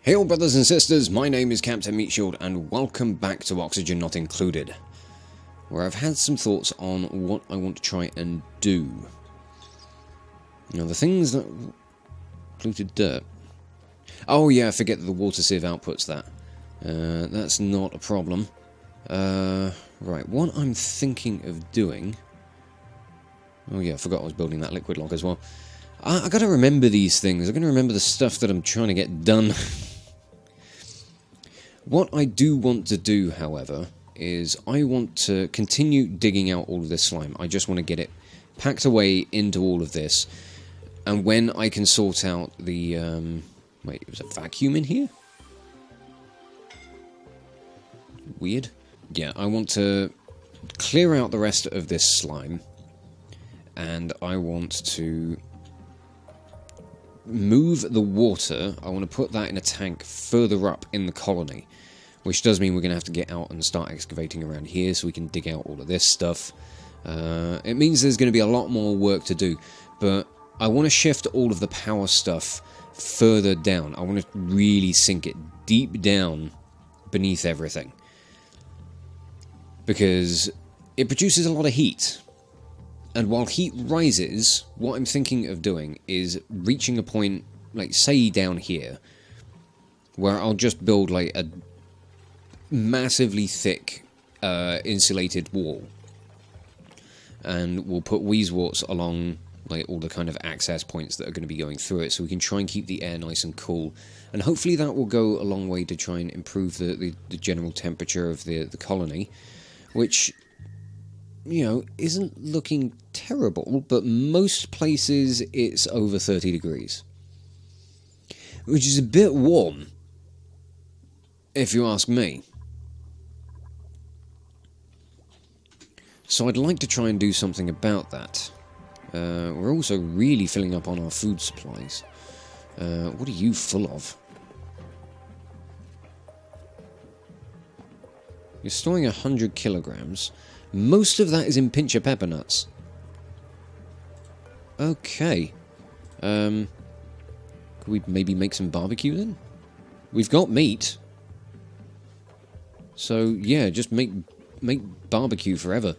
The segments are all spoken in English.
Hail brothers and sisters, my name is Captain Meatshield and welcome back to Oxygen Not Included, where I've had some thoughts on what I want to try and do. Now the things that... polluted dirt. Oh yeah, I forget that the water sieve outputs that. That's not a problem. Right, what I'm thinking of doing... Oh yeah, I forgot I was building that liquid lock as well. I gotta remember these things. I'm gonna remember the stuff that I'm trying to get done. What I do want to do, however, is I want to continue digging out all of this slime. I just want to get it packed away into all of this. And when I can sort out the... wait, was a vacuum in here? Weird. Yeah, I want to clear out the rest of this slime. And I want to move the water. I want to put that in a tank further up in the colony, which does mean we're going to have to get out and start excavating around here so we can dig out all of this stuff. It means there's going to be a lot more work to do, but I want to shift all of the power stuff further down. I want to really sink it deep down beneath everything, because it produces a lot of heat. And while heat rises, what I'm thinking of doing is reaching a point, like, say down here, where I'll just build, like, a massively thick insulated wall. And we'll put Weezeworts along, like, all the kind of access points that are going to be going through it, so we can try and keep the air nice and cool. And hopefully that will go a long way to try and improve the general temperature of the colony, which... you know, isn't looking terrible, but most places it's over 30 degrees. Which is a bit warm, if you ask me. So I'd like to try and do something about that. We're also really filling up on our food supplies. What are you full of? You're storing 100 kilograms. Most of that is in pincher pepper nuts. Okay. Could we maybe make some barbecue then? We've got meat. So, yeah, just make barbecue forever.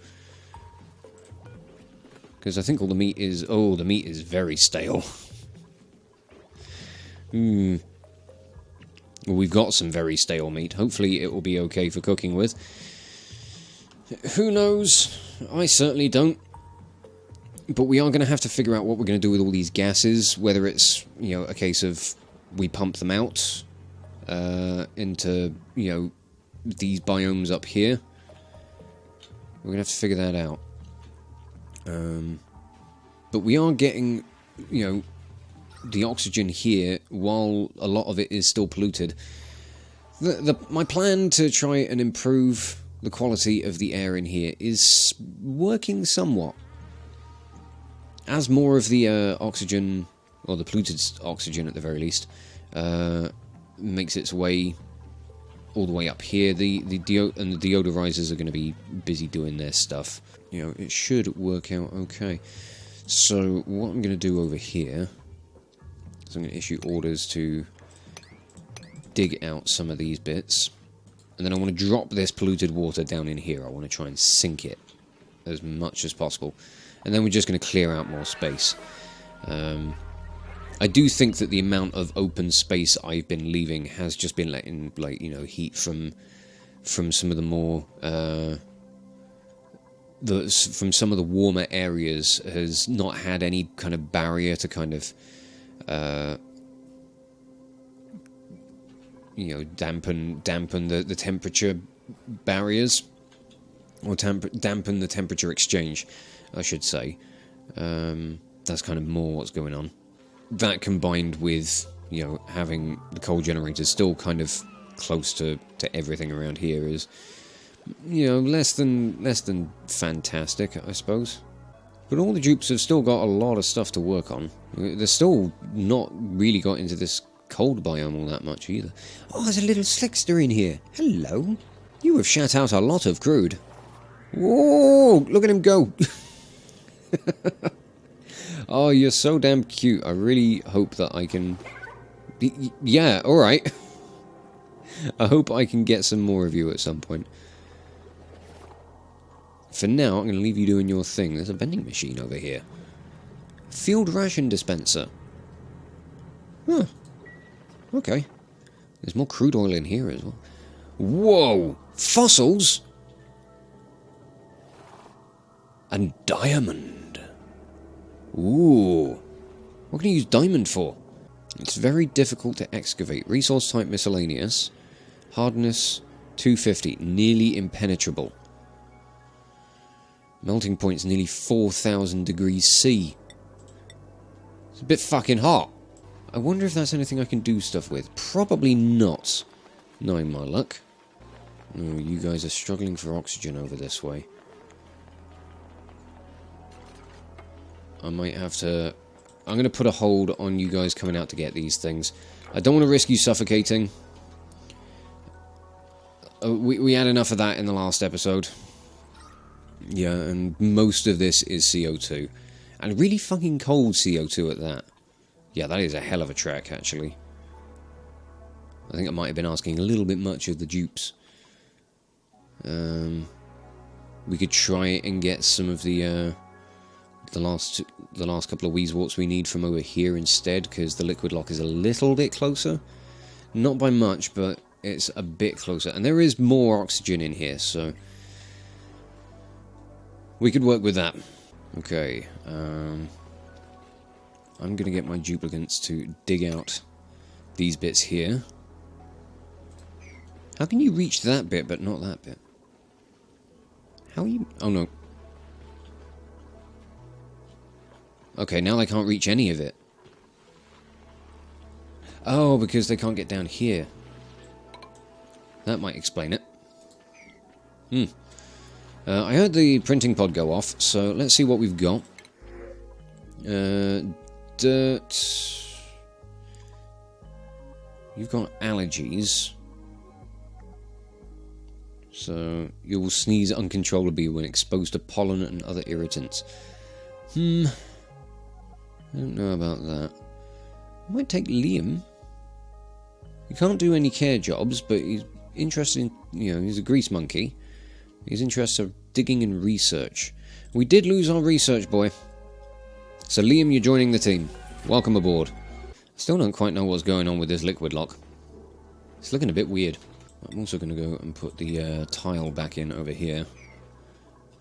Because I think all the meat is... oh, the meat is very stale. Well, we've got some very stale meat. Hopefully it will be okay for cooking with. Who knows? I certainly don't. But we are going to have to figure out what we're going to do with all these gases, whether it's, you know, a case of we pump them out into, you know, these biomes up here. We're going to have to figure that out. But we are getting, you know, the oxygen here, while a lot of it is still polluted. My plan to try and improve the quality of the air in here is working somewhat. As more of the oxygen, or the polluted oxygen at the very least, makes its way all the way up here, the deodorizers are going to be busy doing their stuff. You know, it should work out okay. So what I'm going to do over here is I'm going to issue orders to dig out some of these bits. And then I want to drop this polluted water down in here. I want to try and sink it as much as possible. And then we're just going to clear out more space. I do think that the amount of open space I've been leaving has just been letting, like, you know, heat from some of the more... from some of the warmer areas has not had any kind of barrier to kind of... you know, dampen the temperature barriers, or dampen the temperature exchange, I should say. That's kind of more what's going on. That combined with, you know, having the coal generators still kind of close to everything around here is, you know, less than fantastic, I suppose. But all the dupes have still got a lot of stuff to work on. They're still not really got into this cold biome all that much either. Oh, there's a little slickster in here. Hello. You have shut out a lot of crude. Whoa, look at him go. Oh, you're so damn cute. I really hope that I can... yeah, alright. I hope I can get some more of you at some point. For now, I'm going to leave you doing your thing. There's a vending machine over here. Field ration dispenser. Huh. Okay. There's more crude oil in here as well. Whoa! Fossils? And diamond. Ooh. What can you use diamond for? It's very difficult to excavate. Resource type miscellaneous. Hardness 250. Nearly impenetrable. Melting point's nearly 4,000 degrees C. It's a bit fucking hot. I wonder if that's anything I can do stuff with. Probably not, knowing my luck. Oh, you guys are struggling for oxygen over this way. I might have to... I'm going to put a hold on you guys coming out to get these things. I don't want to risk you suffocating. We had enough of that in the last episode. Yeah, and most of this is CO2. And really fucking cold CO2 at that. Yeah, that is a hell of a trek, actually. I think I might have been asking a little bit much of the dupes. We could try and get some of the last couple of Weezeworts we need from over here instead, because the liquid lock is a little bit closer. Not by much, but it's a bit closer. And there is more oxygen in here, so... we could work with that. Okay, I'm going to get my duplicates to dig out these bits here. How can you reach that bit, but not that bit? How are you... oh, no. Okay, now they can't reach any of it. Oh, because they can't get down here. That might explain it. I heard the printing pod go off, so let's see what we've got. Dirt. You've got allergies. So, you will sneeze uncontrollably when exposed to pollen and other irritants. I don't know about that. I might take Liam. He can't do any care jobs, but he's interested in, he's a grease monkey. He's interested in digging and research. We did lose our research boy. So Liam, you're joining the team. Welcome aboard. Still don't quite know what's going on with this liquid lock. It's looking a bit weird. I'm also going to go and put the tile back in over here.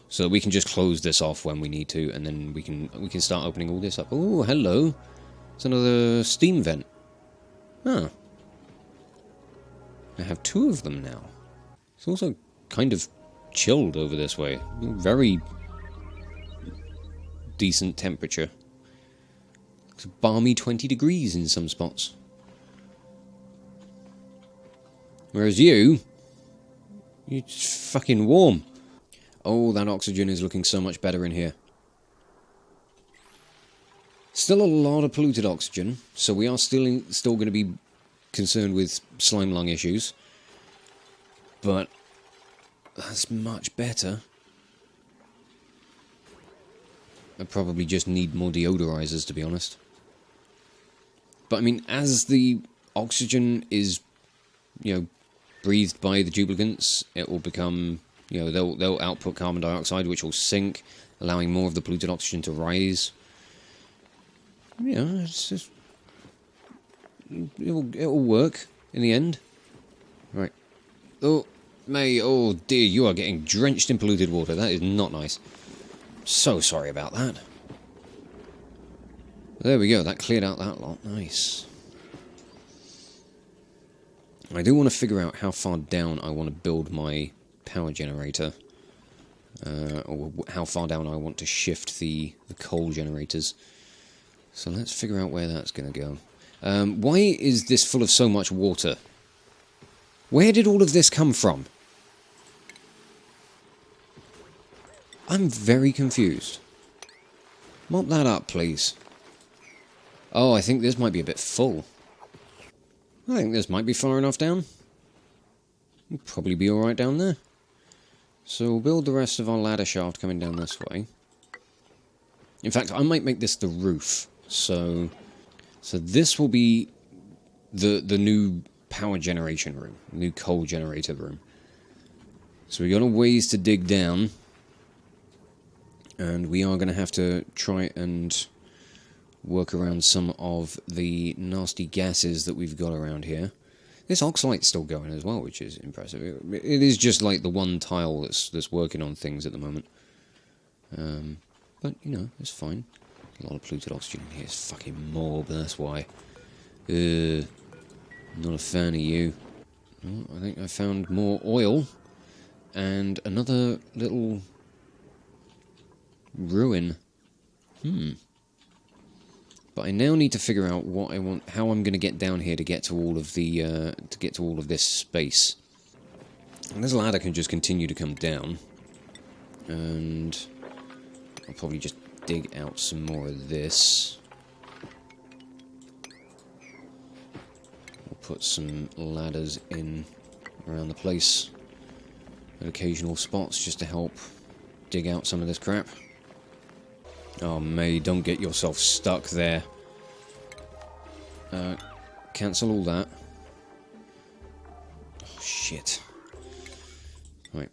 So we can just close this off when we need to, and then we can start opening all this up. Oh, hello. It's another steam vent. Huh. I have two of them now. It's also kind of chilled over this way. Very decent temperature. It's a balmy 20 degrees in some spots. Whereas you're just fucking warm. Oh, that oxygen is looking so much better in here. Still a lot of polluted oxygen, so we are still going to be concerned with slime lung issues. But that's much better. I probably just need more deodorizers, to be honest. But I mean, as the oxygen is, breathed by the duplicants, it will become, they'll output carbon dioxide, which will sink, allowing more of the polluted oxygen to rise. It's just... it'll work in the end. Right. Oh, May, oh dear, you are getting drenched in polluted water. That is not nice. So sorry about that. There we go, that cleared out that lot. Nice. I do want to figure out how far down I want to build my power generator. Or how far down I want to shift the coal generators. So let's figure out where that's going to go. Why is this full of so much water? Where did all of this come from? I'm very confused. Mop that up, please. Oh, I think this might be a bit full. I think this might be far enough down. We'll probably be alright down there. So we'll build the rest of our ladder shaft coming down this way. In fact, I might make this the roof. So this will be the new power generation room. New coal generator room. So we got a ways to dig down. And we are going to have to try and work around some of the nasty gases that we've got around here. This oxlight's still going as well, which is impressive. It is just like the one tile that's working on things at the moment. But, you know, it's fine. A lot of polluted oxygen in here. It's fucking morb, that's why. Not a fan of you. Oh, I think I found more oil. And another little ruin. But I now need to figure out what I want, how I'm going to get down here to get to all of the, this space. And this ladder can just continue to come down. And I'll probably just dig out some more of this. We'll put some ladders in around the place at occasional spots just to help dig out some of this crap. Oh, May, don't get yourself stuck there. Cancel all that. Oh, shit. Right.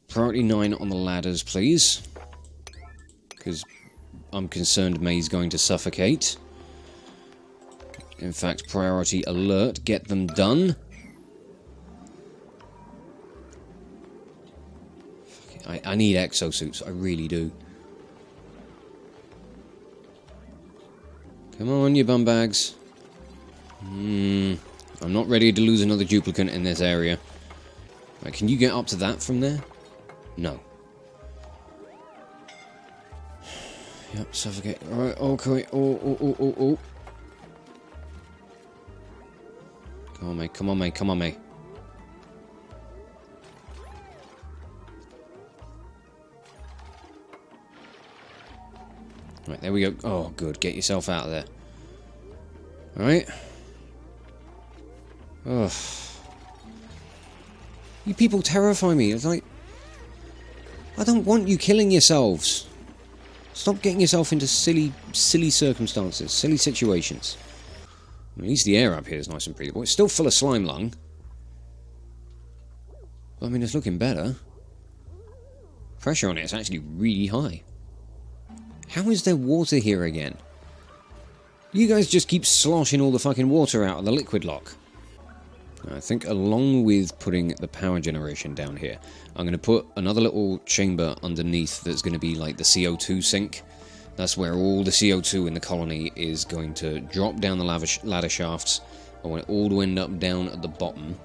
Priority 9 on the ladders, please. Because I'm concerned May's going to suffocate. In fact, priority alert. Get them done. I need exosuits. I really do. Come on, you bum bags. I'm not ready to lose another duplicate in this area. Right, can you get up to that from there? No. Yep, suffocate. Alright, okay. Oh. Come on, mate. Come on, mate. Come on, mate. Right, there we go. Oh, good. Get yourself out of there. Alright. Ugh. You people terrify me. It's like, I don't want you killing yourselves. Stop getting yourself into silly circumstances, silly situations. At least the air up here is nice and breathable. It's still full of slime lung. But, I mean, it's looking better. Pressure on it is actually really high. How is there water here again? You guys just keep sloshing all the fucking water out of the liquid lock. I think along with putting the power generation down here, I'm going to put another little chamber underneath that's going to be like the CO2 sink. That's where all the CO2 in the colony is going to drop down the ladder shafts. I want it all to end up down at the bottom.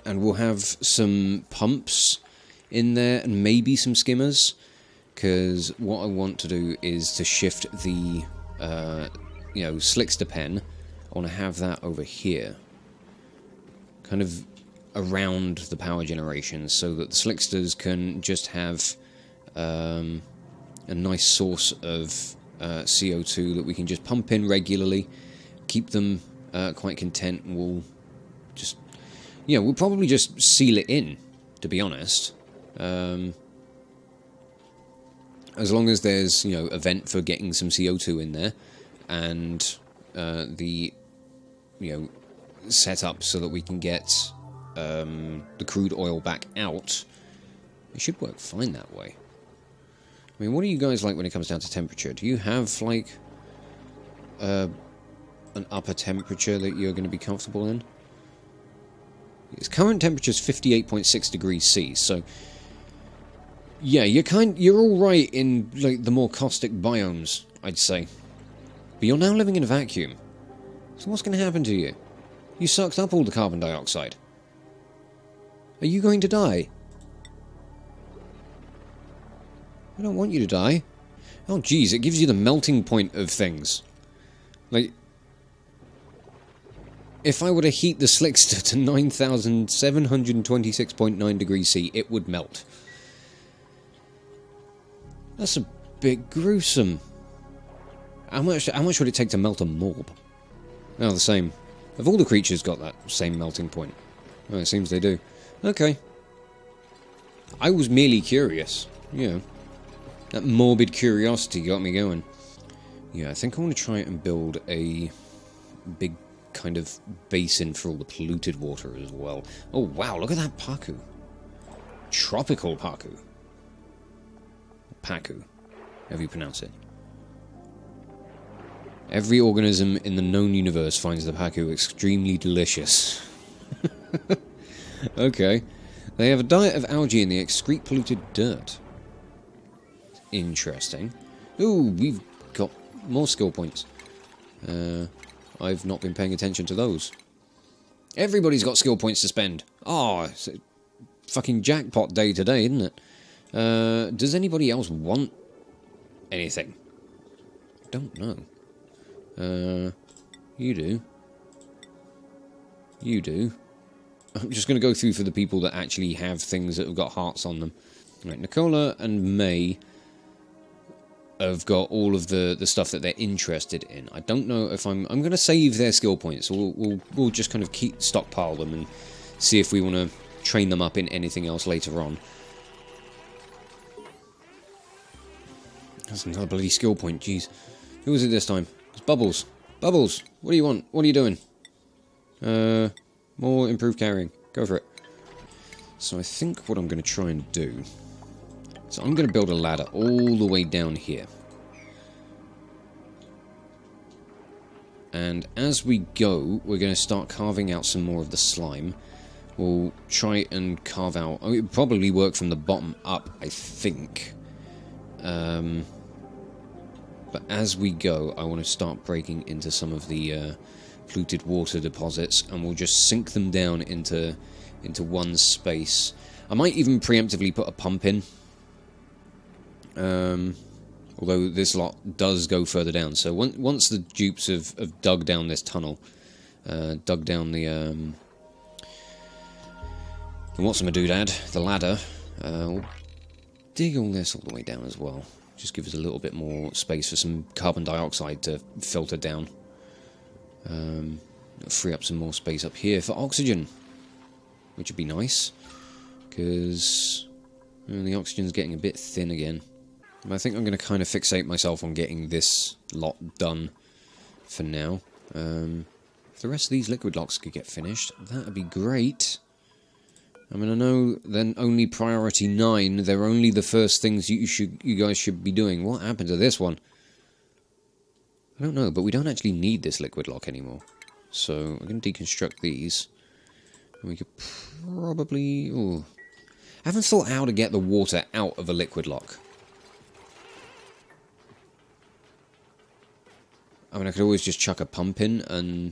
And we'll have some pumps in there and maybe some skimmers. Because what I want to do is to shift the, slickster pen. I want to have that over here. Kind of around the power generation so that the slicksters can just have a nice source of CO2 that we can just pump in regularly. Keep them quite content, and we'll just... we'll probably just seal it in, to be honest. As long as there's, a vent for getting some CO2 in there, and the, set up so that we can get the crude oil back out, it should work fine that way. I mean, what are you guys like when it comes down to temperature? Do you have, like, an upper temperature that you're going to be comfortable in? Its current temperature is 58.6 degrees C, so... yeah, you're all right in, like, the more caustic biomes, I'd say. But you're now living in a vacuum. So what's going to happen to you? You sucked up all the carbon dioxide. Are you going to die? I don't want you to die. Oh, geez, it gives you the melting point of things. Like, if I were to heat the slickster to 9,726.9 degrees C, it would melt. That's a bit gruesome. How much would it take to melt a morb? Oh, the same. Have all the creatures got that same melting point? Oh, it seems they do. Okay. I was merely curious. That morbid curiosity got me going. Yeah, I think I want to try and build a big kind of basin for all the polluted water as well. Oh wow, look at that paku. Tropical paku. Paku, however you pronounce it. Every organism in the known universe finds the paku extremely delicious. Okay. They have a diet of algae and they excrete polluted dirt. Interesting. Ooh, we've got more skill points. I've not been paying attention to those. Everybody's got skill points to spend. Oh, it's a fucking jackpot day today, isn't it? Does anybody else want anything? Don't know. You do. You do. I'm just going to go through for the people that actually have things that have got hearts on them. Right, Nicola and May have got all of the stuff that they're interested in. I don't know if I'm going to save their skill points. We'll just kind of stockpile them and see if we want to train them up in anything else later on. That's another bloody skill point, jeez. Who was it this time? It's Bubbles. Bubbles, what do you want? What are you doing? More improved carrying. Go for it. So I think what I'm going to try and do... So I'm going to build a ladder all the way down here. And as we go, we're going to start carving out some more of the slime. We'll try and carve out... Oh, it would probably work from the bottom up, I think. But as we go, I want to start breaking into some of the polluted water deposits, and we'll just sink them down into one space. I might even preemptively put a pump in. Although this lot does go further down. So once the dupes have dug down this tunnel, dug down the what's my doodad, the ladder, we'll dig all this all the way down as well. Just give us a little bit more space for some carbon dioxide to filter down. Free up some more space up here for oxygen, which would be nice, because the oxygen's getting a bit thin again. I think I'm going to kind of fixate myself on getting this lot done for now. If the rest of these liquid locks could get finished, that would be great. I mean, I know they're only priority 9. They're only the first things you guys should be doing. What happened to this one? I don't know, but we don't actually need this liquid lock anymore. So I'm going to deconstruct these. And we could probably... Ooh. I haven't thought how to get the water out of a liquid lock. I mean, I could always just chuck a pump in and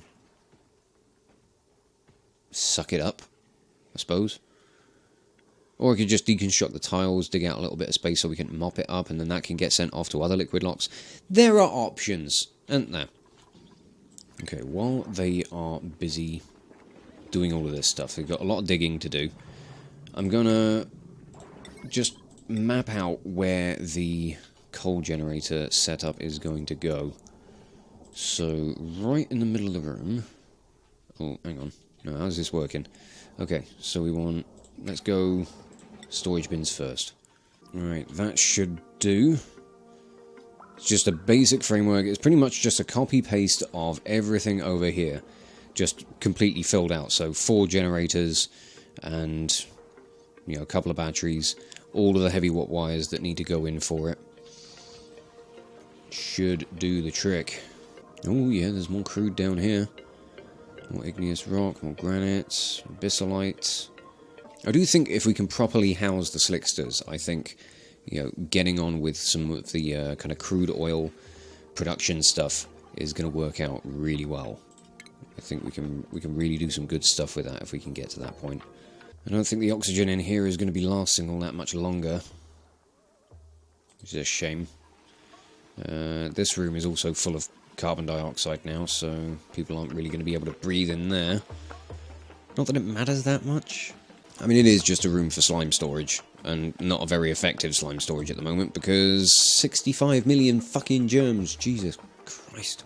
suck it up, I suppose. Or I could just deconstruct the tiles, dig out a little bit of space so we can mop it up, and then that can get sent off to other liquid locks. There are options, aren't there? Okay, while they are busy doing all of this stuff, they've got a lot of digging to do. I'm gonna just map out where the coal generator setup is going to go. So, right in the middle of the room... Oh, hang on. No, how's this working? Okay, so we want... Let's go storage bins first. Alright, that should do. It's just a basic framework. It's pretty much just a copy-paste of everything over here. Just completely filled out. So, 4 generators and, you know, a couple of batteries. All of the heavy watt wires that need to go in for it. Should do the trick. Oh yeah, there's more crude down here. More igneous rock, more granite, abyssalite. I do think if we can properly house the slicksters, I think, you know, getting on with some of the kind of crude oil production stuff is going to work out really well. I think we can really do some good stuff with that if we can get to that point. I don't think the oxygen in here is going to be lasting all that much longer, which is a shame. This room is also full of carbon dioxide now, so people aren't really going to be able to breathe in there. Not that it matters that much. I mean, it is just a room for slime storage, and not a very effective slime storage at the moment, because 65 million fucking germs, Jesus Christ.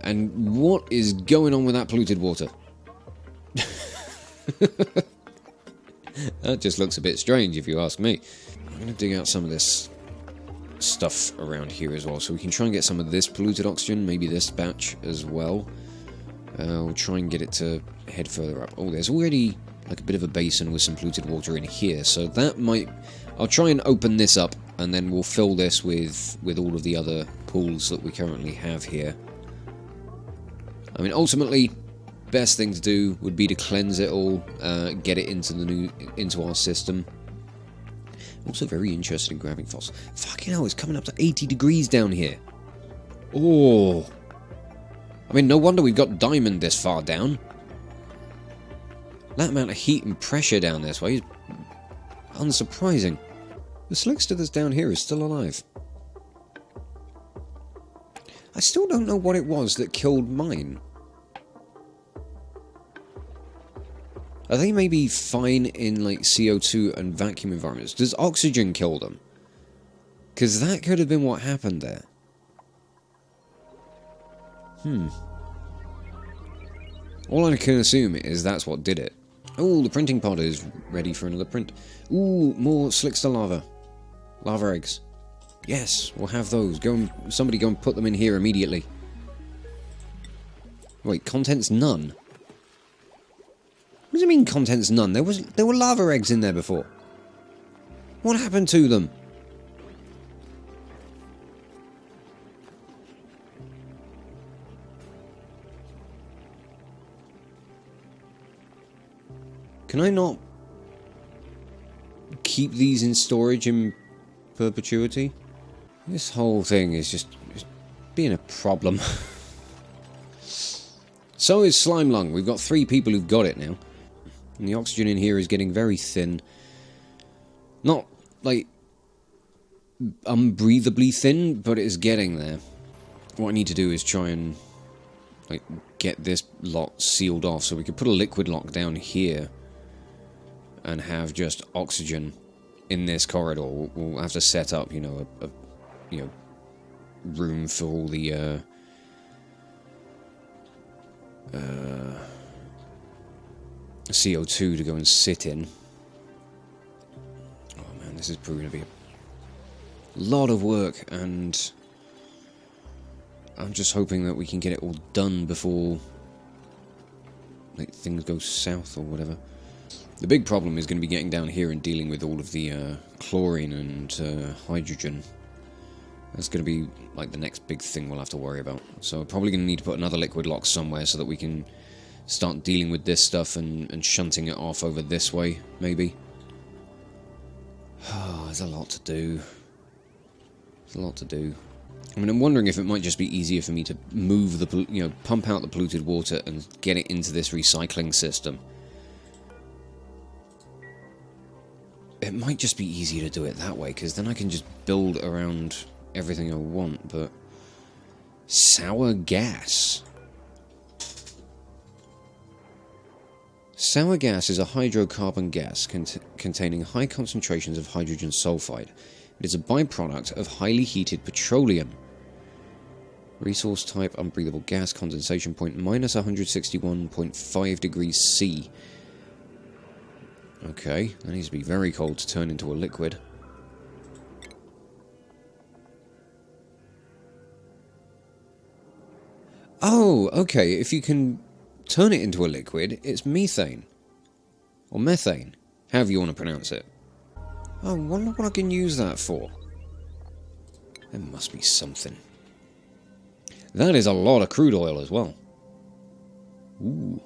And what is going on with that polluted water? That just looks a bit strange, if you ask me. I'm going to dig out some of this stuff around here as well, so we can try and get some of this polluted oxygen, maybe this batch as well. We'll try and get it to head further up. Oh, there's already like a bit of a basin with some polluted water in here, so that might... I'll try and open this up, and then we'll fill this with all of the other pools that we currently have here. I mean, ultimately, best thing to do would be to cleanse it all, get it into our system. Also very interested in grabbing fossils. Fucking hell, it's coming up to 80 degrees down here. Oh. I mean, no wonder we've got diamond this far down. That amount of heat and pressure down this way is unsurprising. The slickster that's down here is still alive. I still don't know what it was that killed mine. Are they maybe fine in, like, CO2 and vacuum environments? Does oxygen kill them? Because that could have been what happened there. All I can assume is that's what did it. Oh, the printing pod is ready for another print. Ooh, more slickster lava. Lava eggs. Yes, we'll have those. Somebody go and put them in here immediately. Wait, contents none? What does it mean, contents none? There were lava eggs in there before. What happened to them? Can I not keep these in storage in perpetuity? This whole thing is just being a problem. So is slime lung. We've got 3 people who've got it now. And the oxygen in here is getting very thin. Not, like, unbreathably thin, but it's getting there. What I need to do is try and, like, get this lot sealed off, so we could put a liquid lock down here and have just oxygen in this corridor. We'll have to set up, you know, a room for all the CO2 to go and sit in. Oh man, this is proving to be a lot of work, and I'm just hoping that we can get it all done before, like, things go south or whatever. The big problem is going to be getting down here and dealing with all of the chlorine and hydrogen. That's going to be, like, the next big thing we'll have to worry about. So we're probably going to need to put another liquid lock somewhere so that we can start dealing with this stuff and shunting it off over this way, maybe. Oh, there's a lot to do. There's a lot to do. I mean, I'm wondering if it might just be easier for me to move the, pump out the polluted water and get it into this recycling system. It might just be easier to do it that way, because then I can just build around everything I want, but... Sour gas. Sour gas is a hydrocarbon gas containing high concentrations of hydrogen sulfide. It is a byproduct of highly heated petroleum. Resource type, unbreathable gas, condensation point, minus 161.5 degrees C. Okay, that needs to be very cold to turn into a liquid. Oh, okay, if you can turn it into a liquid, it's methane. Or methane, however you want to pronounce it. Oh, I wonder what I can use that for. There must be something. That is a lot of crude oil as well. Ooh.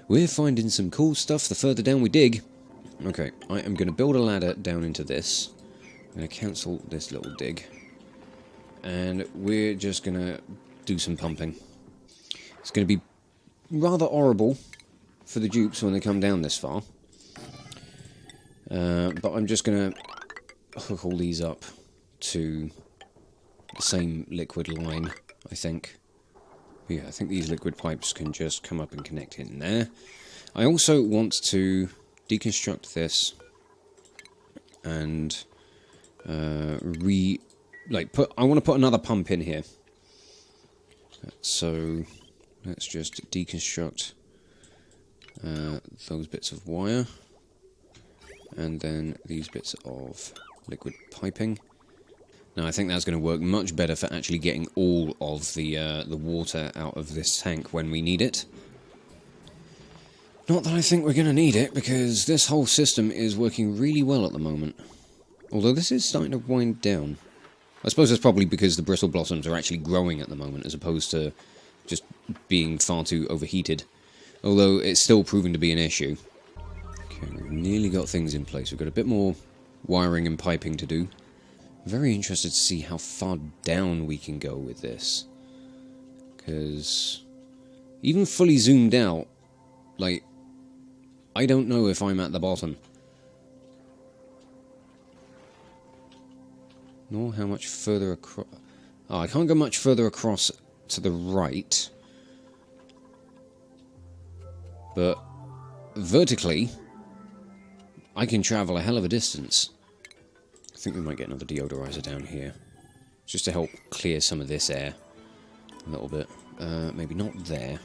We're finding some cool stuff the further down we dig. Okay, I am going to build a ladder down into this. I'm going to cancel this little dig. And we're just going to do some pumping. It's going to be rather horrible for the dupes when they come down this far. But I'm just going to hook all these up to the same liquid line, I think. Yeah, I think these liquid pipes can just come up and connect in there. I also want to deconstruct this and I want to put another pump in here. So let's just deconstruct those bits of wire And then these bits of liquid piping. Now I think that's going to work much better for actually getting all of the water out of this tank when we need it. Not that I think we're going to need it, because this whole system is working really well at the moment. Although this is starting to wind down. I suppose that's probably because the bristle blossoms are actually growing at the moment, as opposed to just being far too overheated. Although it's still proving to be an issue. Okay, we've nearly got things in place. We've got a bit more wiring and piping to do. Very interested to see how far down we can go with this. Because even fully zoomed out, like, I don't know if I'm at the bottom. Nor how much further across... Oh, I can't go much further across to the right. But vertically, I can travel a hell of a distance. I think we might get another deodorizer down here. Just to help clear some of this air a little bit. Maybe not there.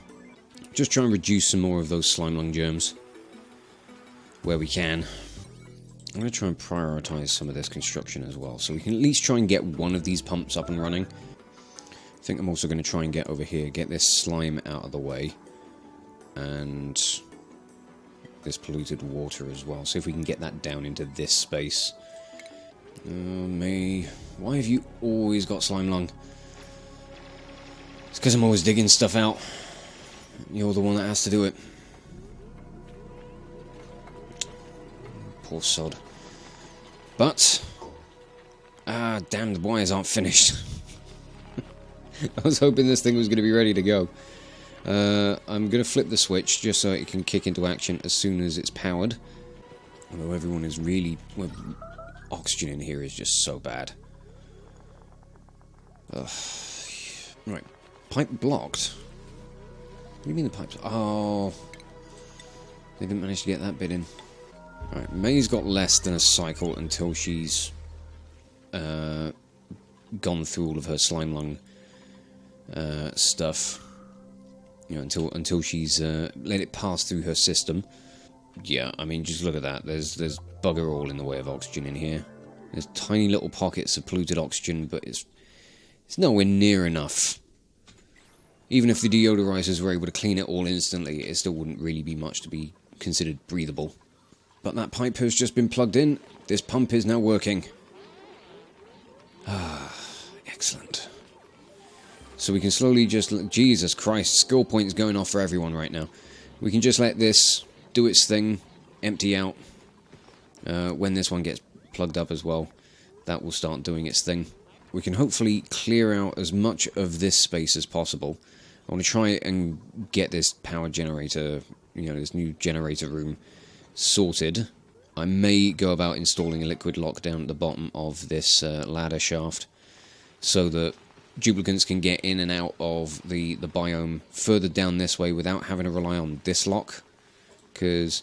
Just try and reduce some more of those slime lung germs where we can. I'm going to try and prioritise some of this construction as well, so we can at least try and get one of these pumps up and running. I think I'm also going to try and get over here, get this slime out of the way, and this polluted water as well. See if we can get that down into this space. Me, why have you always got slime lung? It's because I'm always digging stuff out. You're the one that has to do it. Poor sod. But, damn, the wires aren't finished. I was hoping this thing was going to be ready to go. I'm going to flip the switch just so it can kick into action as soon as it's powered. Although everyone is really... Well, oxygen in here is just so bad. Right. Pipe blocked? What do you mean the pipe's... Oh. They didn't manage to get that bit in. Right, May's got less than a cycle until she's gone through all of her slime lung stuff. You know, until she's let it pass through her system. Yeah, I mean, just look at that. There's bugger all in the way of oxygen in here. There's tiny little pockets of polluted oxygen, but it's nowhere near enough. Even if the deodorizers were able to clean it all instantly, it still wouldn't really be much to be considered breathable. But that pipe has just been plugged in. This pump is now working. Ah, excellent. So we can slowly just... Jesus Christ, skill points going off for everyone right now. We can just let this do its thing, empty out. When this one gets plugged up as well, that will start doing its thing. We can hopefully clear out as much of this space as possible. I want to try and get this power generator, you know, this new generator room sorted. I may go about installing a liquid lock down at the bottom of this ladder shaft so that duplicants can get in and out of the biome further down this way without having to rely on this lock. Because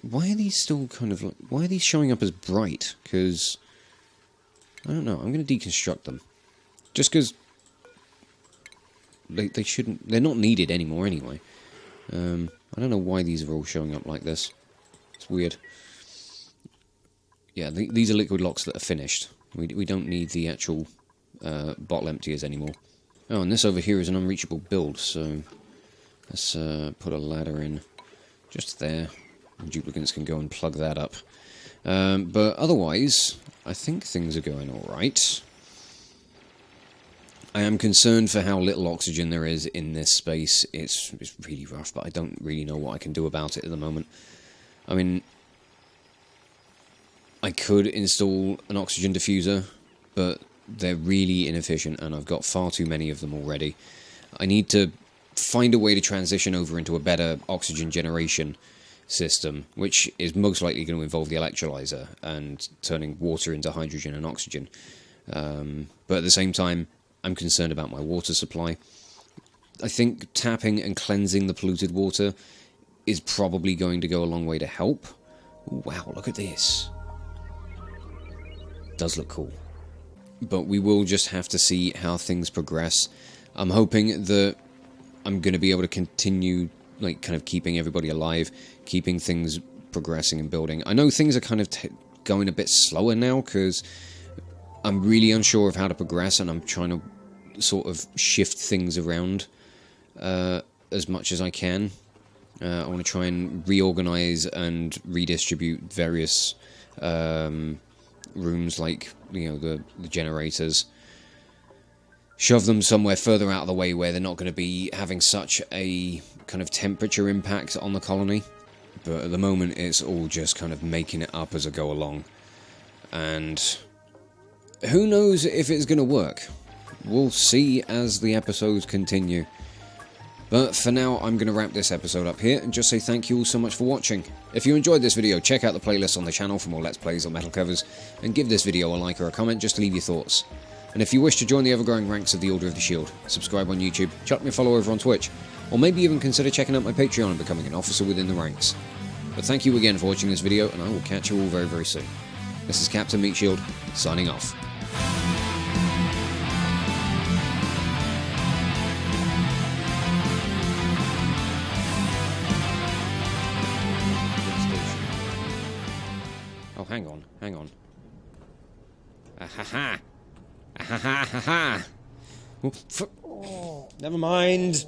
why are these still kind of like... Why are these showing up as bright? Because I don't know. I'm going to deconstruct them. Just because they shouldn't... They're not needed anymore anyway. I don't know why these are all showing up like this. It's weird. Yeah, these are liquid locks that are finished. We don't need the actual bottle emptiers anymore. Oh, and this over here is an unreachable build, so let's put a ladder in just there. Duplicants can go and plug that up. But otherwise, I think things are going alright. I am concerned for how little oxygen there is in this space. It's really rough, but I don't really know what I can do about it at the moment. I mean, I could install an oxygen diffuser, but they're really inefficient, and I've got far too many of them already. I need to find a way to transition over into a better oxygen generation system, which is most likely going to involve the electrolyzer and turning water into hydrogen and oxygen. But at the same time, I'm concerned about my water supply. I think tapping and cleansing the polluted water is probably going to go a long way to help. Ooh, wow, look at this. Does look cool. But we will just have to see how things progress. I'm hoping that I'm going to be able to continue like, kind of keeping everybody alive, keeping things progressing and building. I know things are kind of going a bit slower now, because I'm really unsure of how to progress, and I'm trying to sort of shift things around as much as I can. I want to try and reorganize and redistribute various rooms, like, you know, the generators. Shove them somewhere further out of the way where they're not going to be having such a kind of temperature impact on the colony. But at the moment, it's all just kind of making it up as I go along. And who knows if it's going to work? We'll see as the episodes continue. But for now, I'm going to wrap this episode up here and just say thank you all so much for watching. If you enjoyed this video, check out the playlist on the channel for more Let's Plays or metal covers, and give this video a like or a comment just to leave your thoughts. And if you wish to join the ever-growing ranks of the Order of the Shield, subscribe on YouTube, chuck me a follow over on Twitch, or maybe even consider checking out my Patreon and becoming an officer within the ranks. But thank you again for watching this video, and I will catch you all very, very soon. This is Captain Meatshield, signing off. Oh, hang on, hang on. Ah-ha-ha! Ah-ha-ha-ha-ha! Oh, never mind!